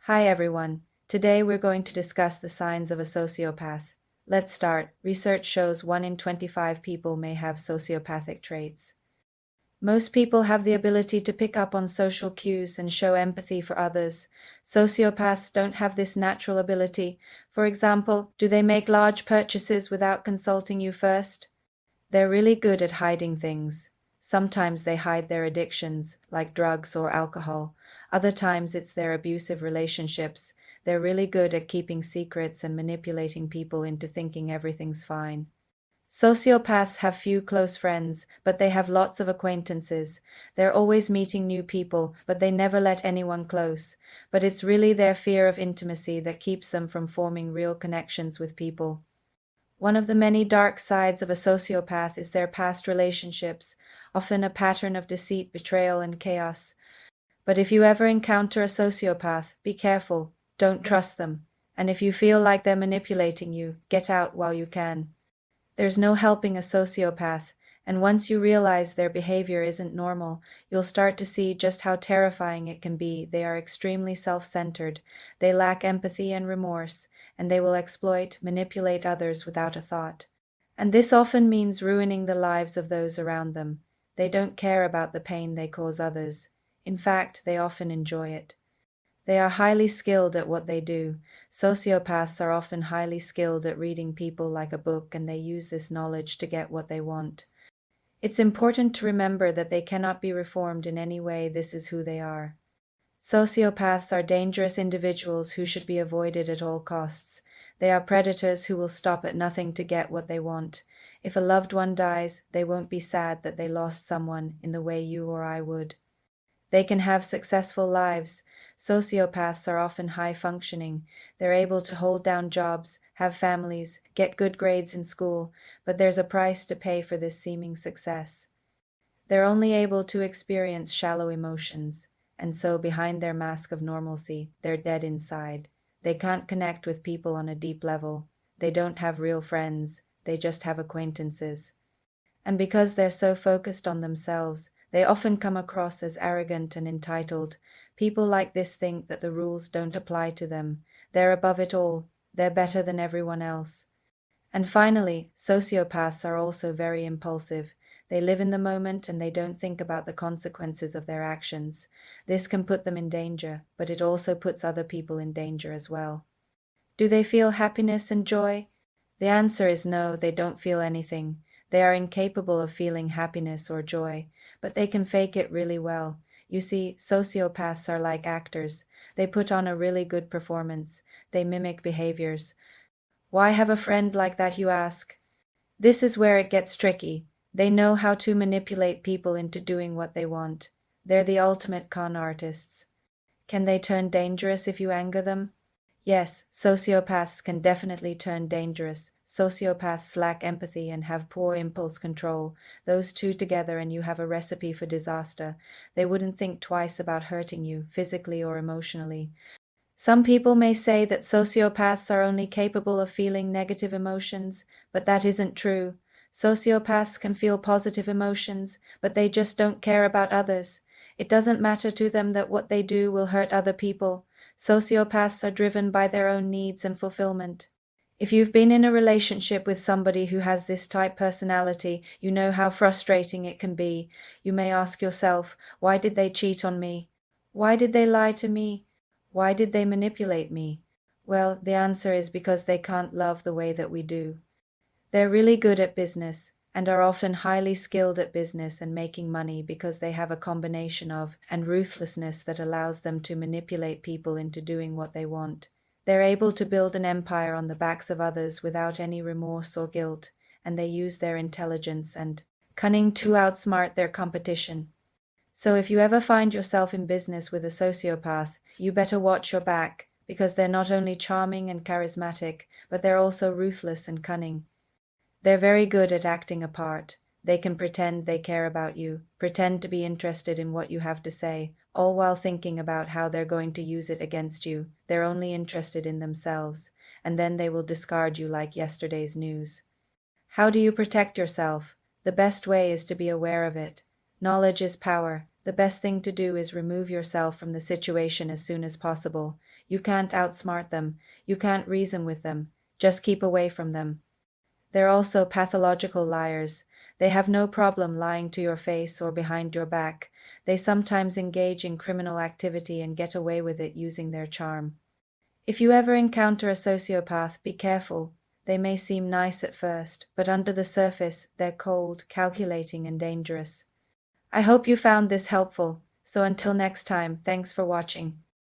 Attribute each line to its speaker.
Speaker 1: Hi everyone. Today we're going to discuss the signs of a sociopath. Let's start. Research shows 1 in 25 people may have sociopathic traits. Most people have the ability to pick up on social cues and show empathy for others. Sociopaths don't have this natural ability. For example, do they make large purchases without consulting you first? They're really good at hiding things. Sometimes they hide their addictions, like drugs or alcohol. Other times it's their abusive relationships. They're really good at keeping secrets and manipulating people into thinking everything's fine. Sociopaths have few close friends, but they have lots of acquaintances. They're always meeting new people, but they never let anyone close. But it's really their fear of intimacy that keeps them from forming real connections with people. One of the many dark sides of a sociopath is their past relationships, often a pattern of deceit, betrayal, and chaos. But if you ever encounter a sociopath, be careful, don't trust them. And if you feel like they're manipulating you, get out while you can. There's no helping a sociopath, and once you realize their behavior isn't normal, you'll start to see just how terrifying it can be. They are extremely self-centered, they lack empathy and remorse, and they will exploit, manipulate others without a thought. And this often means ruining the lives of those around them. They don't care about the pain they cause others. In fact, they often enjoy it. They are highly skilled at what they do. Sociopaths are often highly skilled at reading people like a book, and they use this knowledge to get what they want. It's important to remember that they cannot be reformed in any way. This is who they are. Sociopaths are dangerous individuals who should be avoided at all costs. They are predators who will stop at nothing to get what they want. If a loved one dies, they won't be sad that they lost someone in the way you or I would. They can have successful lives. Sociopaths are often high functioning. They're able to hold down jobs, have families, get good grades in school, but there's a price to pay for this seeming success. They're only able to experience shallow emotions, and so behind their mask of normalcy, they're dead inside. They can't connect with people on a deep level. They don't have real friends, they just have acquaintances. And because they're so focused on themselves, they often come across as arrogant and entitled. People like this think that the rules don't apply to them. They're above it all. They're better than everyone else. And finally, sociopaths are also very impulsive. They live in the moment and they don't think about the consequences of their actions. This can put them in danger, but it also puts other people in danger as well. Do they feel happiness and joy? The answer is no, they don't feel anything. They are incapable of feeling happiness or joy, but they can fake it really well. You see, sociopaths are like actors. They put on a really good performance. They mimic behaviors. Why have a friend like that, you ask? This is where it gets tricky. They know how to manipulate people into doing what they want. They're the ultimate con artists. Can they turn dangerous if you anger them? Yes, sociopaths can definitely turn dangerous. Sociopaths lack empathy and have poor impulse control. Those two together and you have a recipe for disaster. They wouldn't think twice about hurting you, physically or emotionally. Some people may say that sociopaths are only capable of feeling negative emotions, but that isn't true. Sociopaths can feel positive emotions, but they just don't care about others. It doesn't matter to them that what they do will hurt other people. Sociopaths are driven by their own needs and fulfillment. If you've been in a relationship with somebody who has this type personality, you know how frustrating it can be. You may ask yourself, why did they cheat on me? Why did they lie to me? Why did they manipulate me? Well, the answer is because they can't love the way that we do. They're really good at business and are often highly skilled at business and making money because they have a combination of and ruthlessness that allows them to manipulate people into doing what they want. They're able to build an empire on the backs of others without any remorse or guilt, and they use their intelligence and cunning to outsmart their competition. So if you ever find yourself in business with a sociopath, you better watch your back, because they're not only charming and charismatic, but they're also ruthless and cunning. They're very good at acting a part. They can pretend they care about you, pretend to be interested in what you have to say, all while thinking about how they're going to use it against you. They're only interested in themselves, and then they will discard you like yesterday's news. How do you protect yourself? The best way is to be aware of it. Knowledge is power. The best thing to do is remove yourself from the situation as soon as possible. You can't outsmart them. You can't reason with them. Just keep away from them. They're also pathological liars. They have no problem lying to your face or behind your back. They sometimes engage in criminal activity and get away with it using their charm. If you ever encounter a sociopath, be careful. They may seem nice at first, but under the surface, they're cold, calculating, and dangerous. I hope you found this helpful. So until next time, thanks for watching.